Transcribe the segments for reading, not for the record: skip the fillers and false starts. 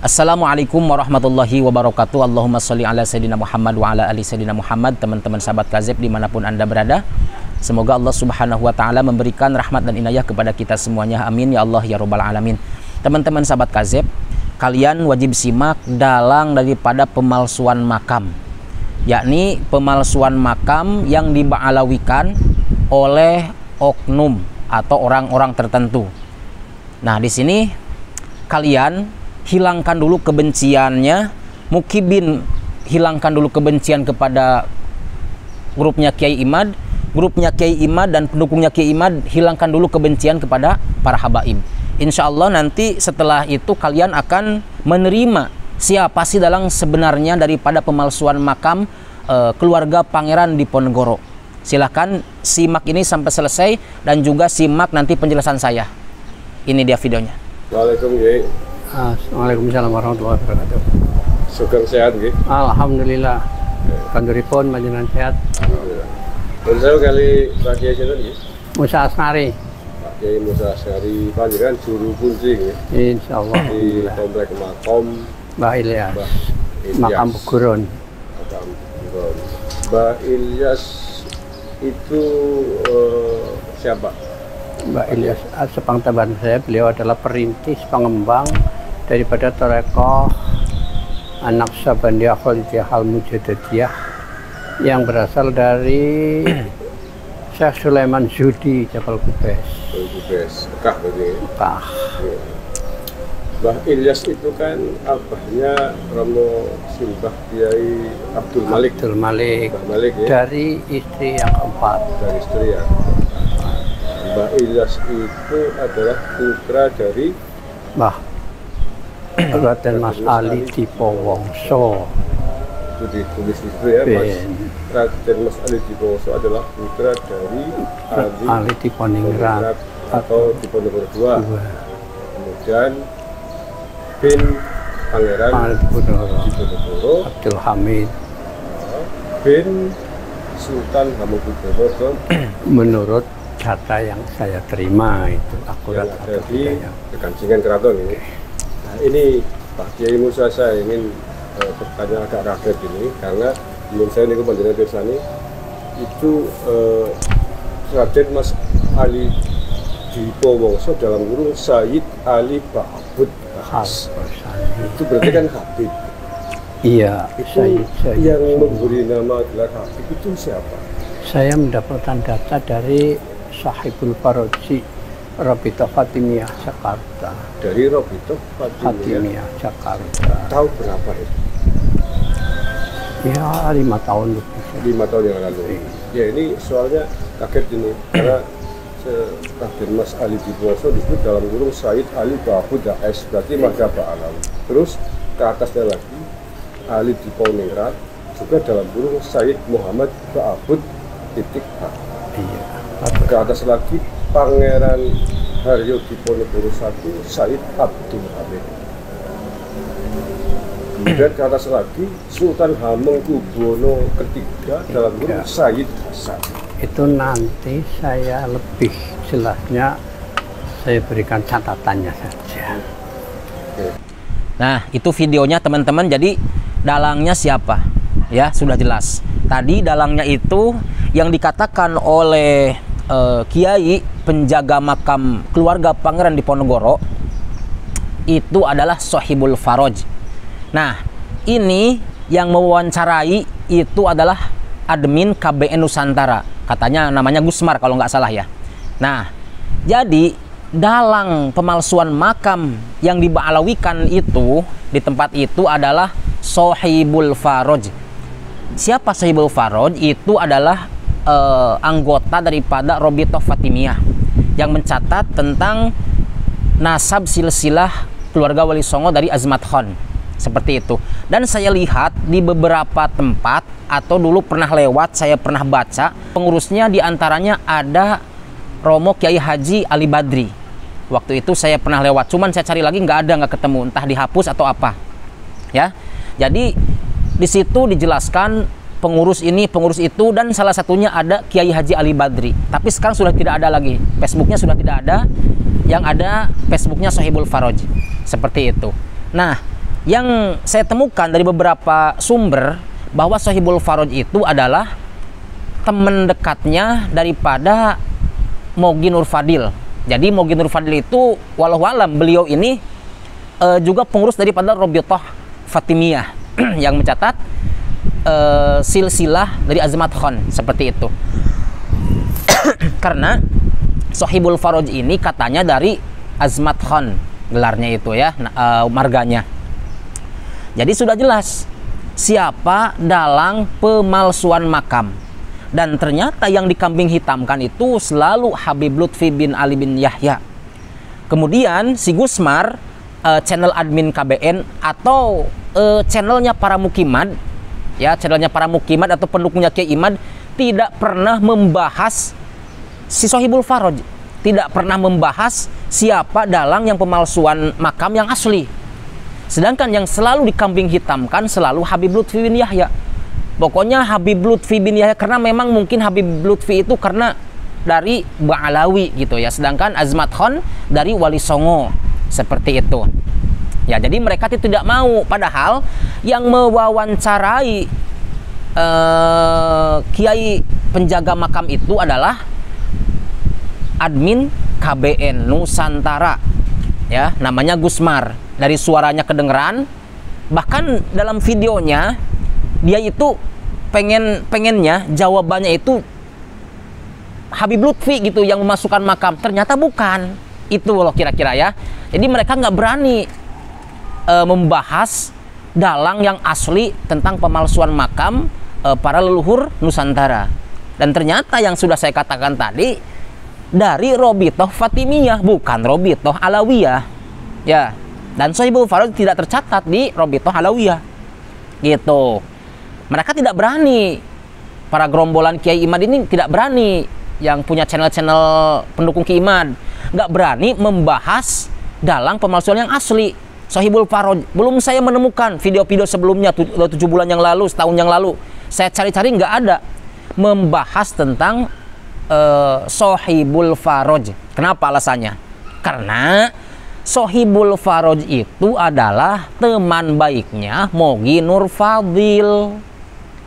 Assalamualaikum warahmatullahi wabarakatuh. Allahumma sholli ala sayyidina Muhammad wa ala ali sayyidina Muhammad. Teman-teman sahabat Kazeb dimanapun anda berada, semoga Allah subhanahu wa ta'ala memberikan rahmat dan inayah kepada kita semuanya, amin ya Allah ya rabbal alamin. Teman-teman sahabat Kazeb, kalian wajib simak dalang daripada pemalsuan makam, yakni pemalsuan makam yang diba'alawikan oleh oknum atau orang-orang tertentu. Nah, di sini kalian hilangkan dulu kebenciannya, Mukibin hilangkan dulu kebencian kepada grupnya Kiai Imad, dan pendukungnya Kiai Imad hilangkan dulu kebencian kepada para habaib. Insya Allah nanti setelah itu kalian akan menerima siapa sih dalang sebenarnya daripada pemalsuan makam keluarga Pangeran Diponegoro. Silahkan simak ini sampai selesai dan juga simak nanti penjelasan saya. Ini dia videonya. Waalaikumsalam. Waalaikumsalam warahmatullahi wabarakatuh. Sugeng sehat nggih. Alhamdulillah. Kanduripun panjenengan sehat. Alhamdulillah. Pun saya kali Pak Kiai sinten nggih? Musa Asnari. Pak Kiai Musa Asnari panjenengan juru kunci nggih. Insyaallah. Di komplek Makom Mbah Ilyas. Makam Puguron. Makam Puguron. Mbah Ilyas itu siapa? Mbah Ilyas sepengetahuan saya, beliau adalah perintis pengembang daripada Torekoh Anak Sabandia Kholidiyah Al-Mujadadiyah yang berasal dari Syekh Sulaiman Zudi Jabal Kubes. Mekah berarti. Mekah. Mbah Ilyas itu kan abahnya Romo Simbah Kiai Abdul Malik. Abdul Malik. Mbah Malik ya. Dari istri yang keempat. Dari istri ya. Mbah Ilyas itu adalah putra dari Mbah Raden Mas Ali Dipowongso. Itu ditulis di situ ya, Mas. Raden Mas Ali Dipowongso adalah putra dari Ali Diponingrat atau Diponegoro II. Kemudian bin Pangeran Diponegoro Abdul Hamid bin Sultan Hamengkubuwono menurut data yang saya terima itu akurat yang ada atau di tidak ya. Kekancingan Keraton ini. Nah, ini Pak Kiai Musa, saya ingin bertanya agak kaget ini karena menurut saya ini panjenengan pirsani itu Raden Mas Ali Dipowongso dalam kurung Sayyid Ali Ba'bud Khas. Itu berarti kan Habib. Iya, itu yang memberi nama gelar Habib itu siapa? Saya mendapatkan data dari Sahibul Faroji Robito Fatimiyah Jakarta. Dari Robito Fatimiyah Jakarta. Tahu berapa itu? Ya 5 tahun lebih. 5 tahun yang lalu. Ya ini soalnya kaget ini karena Raden Mas Ali Dipowongso disebut dalam kurung Sayyid Ali Ba'bud Khas, berarti mazhab Alawi. Terus ke atasnya lagi Ali Diponingrat juga dalam kurung Sayyid Muhammad Ba'bud titik H. Iya. Ke atas lagi Pangeran Haryo Diponegoro I Sayyid Abdul Hamid. Kemudian ke atas lagi Sultan Hamengkubuwono III dalam kurung Sayyid Hasan. Itu nanti saya lebih jelasnya saya berikan catatannya saja. Nah, itu videonya teman-teman. Jadi dalangnya siapa? Ya, sudah jelas. Tadi dalangnya itu yang dikatakan oleh Kiai penjaga makam keluarga Pangeran Diponegoro itu adalah Sohibul Faroj. Nah, ini yang mewawancarai itu adalah admin KBN Nusantara. Katanya namanya Gusmar kalau nggak salah ya. Nah, jadi dalang pemalsuan makam yang diba'alawikan itu di tempat itu adalah Sohibul Faroj. Siapa Sohibul Faroj? Itu adalah anggota daripada Robito Fatimiyah yang mencatat tentang nasab silsilah keluarga Wali Songo dari Azmat Khan. Seperti itu. Dan saya lihat di beberapa tempat atau dulu pernah lewat, saya pernah baca pengurusnya diantaranya ada Romo Kiai Haji Ali Badri. Waktu itu saya pernah lewat, cuman saya cari lagi nggak ada, nggak ketemu, entah dihapus atau apa. Ya, jadi di situ dijelaskan pengurus ini, pengurus itu, dan salah satunya ada Kiai Haji Ali Badri. Tapi sekarang sudah tidak ada lagi, Facebooknya sudah tidak ada, yang ada Facebooknya Sohibul Faroj. Seperti itu. Nah, Yang saya temukan dari beberapa sumber bahwa Sohibul Faraj itu adalah teman dekatnya daripada Mogi Nur Fadil. Jadi Mogi Nur Fadil itu wallahualam beliau ini juga pengurus daripada Rabithah Fatimiyah yang mencatat silsilah dari Azmat Khan seperti itu. Karena Sohibul Faraj ini katanya dari Azmat Khan gelarnya itu ya, marganya. Jadi sudah jelas siapa dalang pemalsuan makam. Dan ternyata yang dikambing hitamkan itu selalu Habib Lutfi bin Ali bin Yahya. Kemudian si Gusmar, channel admin KBN atau channelnya para mukimat, ya channelnya para mukimat atau pendukungnya Kiai Imad, tidak pernah membahas si Sohibul Faraj, tidak pernah membahas siapa dalang yang pemalsuan makam yang asli. Sedangkan yang selalu dikambing hitamkan selalu Habib Lutfi bin Yahya. Pokoknya Habib Lutfi bin Yahya, karena memang mungkin Habib Lutfi itu karena dari Ba'alawi gitu ya. Sedangkan Azmat Khan dari Wali Songo. Seperti itu. Ya, jadi mereka tidak mau. Padahal yang mewawancarai Kiai penjaga makam itu adalah admin KBN Nusantara. Ya, namanya Gusmar. Dari suaranya kedengeran, bahkan dalam videonya dia itu pengennya jawabannya itu Habib Lutfi gitu yang memasukkan makam, ternyata bukan itu loh kira-kira ya. Jadi mereka nggak berani membahas dalang yang asli tentang pemalsuan makam para leluhur Nusantara. Dan ternyata yang sudah saya katakan tadi dari Rabithah Fatimiyah, bukan Rabithah Alawiyah ya. Dan Sohibul Faraj tidak tercatat di Rabithah Alawiyah gitu. Mereka tidak berani, para gerombolan Kiai Imad ini tidak berani, yang punya channel-channel pendukung Kiai Imad nggak berani membahas dalang pemalsuan yang asli Sohibul Faraj. Belum saya menemukan video-video sebelumnya 7 bulan yang lalu, setahun yang lalu saya cari-cari nggak ada membahas tentang Sohibul Faraj. Kenapa alasannya? Karena Sohibul Faraj itu adalah teman baiknya Mogi Nur Fadil.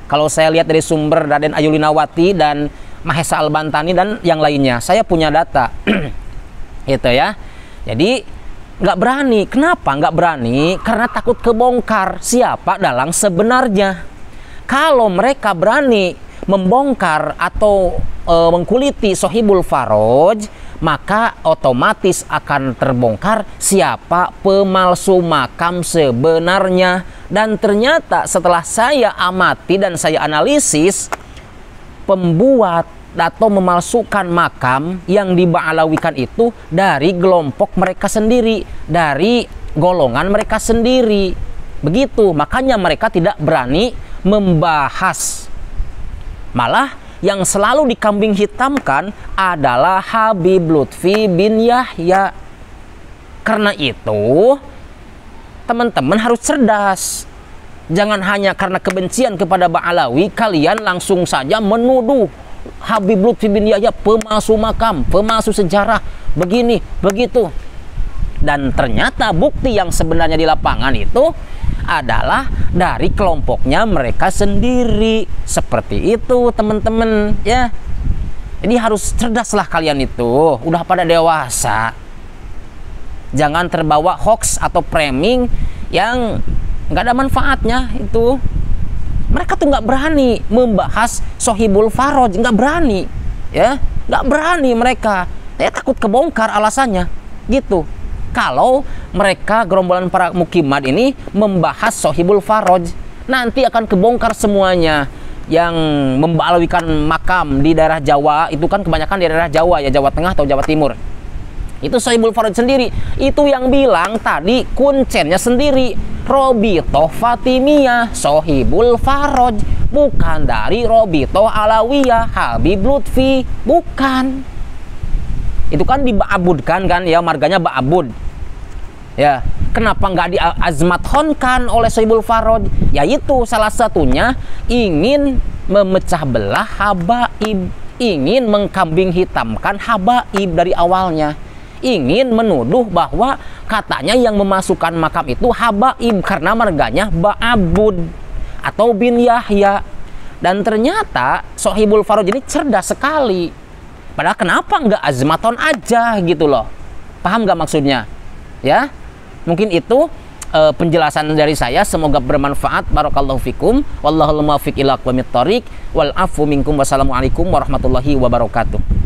Kalau saya lihat dari sumber Raden Ayulinawati dan Mahesa Al-Bantani dan yang lainnya, saya punya data. Itu ya. Jadi nggak berani. Kenapa nggak berani? Karena takut kebongkar siapa dalang sebenarnya. Kalau mereka berani membongkar atau mengkuliti Sohibul Faraj, maka otomatis akan terbongkar siapa pemalsu makam sebenarnya. Dan ternyata setelah saya amati dan saya analisis, pembuat atau memalsukan makam yang diba'alawikan itu dari kelompok mereka sendiri, dari golongan mereka sendiri. Begitu, makanya mereka tidak berani membahas. Malah yang selalu dikambing hitamkan adalah Habib Lutfi bin Yahya. Karena itu teman-teman harus cerdas. Jangan hanya karena kebencian kepada Ba'alawi kalian langsung saja menuduh Habib Lutfi bin Yahya pemalsu makam, pemalsu sejarah, begini, begitu. Dan ternyata bukti yang sebenarnya di lapangan itu adalah dari kelompoknya mereka sendiri. Seperti itu teman-teman ya. Jadi harus cerdaslah kalian itu, udah pada dewasa. Jangan terbawa hoax atau framing yang nggak ada manfaatnya itu. Mereka tuh nggak berani membahas Sohibul Faraj, nggak berani ya, nggak berani mereka. Ya takut kebongkar alasannya gitu. Kalau mereka gerombolan para mukimat ini membahas Sohibul Faraj, nanti akan kebongkar semuanya. Yang memba'alawikan makam di daerah Jawa itu kan kebanyakan di daerah Jawa ya, Jawa Tengah atau Jawa Timur. Itu Sohibul Faraj sendiri. Itu yang bilang tadi kuncennya sendiri, Rabithah Fatimiyah Sohibul Faraj, bukan dari Rabithah Alawiyah Habib Lutfi, bukan. Itu kan diba'abudkan kan ya, marganya ba'abud ya. Kenapa nggak diazmatkhonkan oleh Sohibul Faraj? Ya itu salah satunya ingin memecah belah habaib, ingin mengkambing hitamkan habaib dari awalnya. ingin menuduh bahwa katanya yang memasukkan makam itu Habaib karena marganya Ba'abud atau bin Yahya. Dan ternyata Sohibul Faraj ini cerdas sekali. Padahal kenapa nggak Azmaton aja gitu loh? Paham nggak maksudnya? Ya, mungkin itu penjelasan dari saya. Semoga bermanfaat. Barakallahu fikum. Wallahul muwaffiq ila aqwamit thoriq. Wal afu minkum. Wassalamualaikum warahmatullahi wabarakatuh.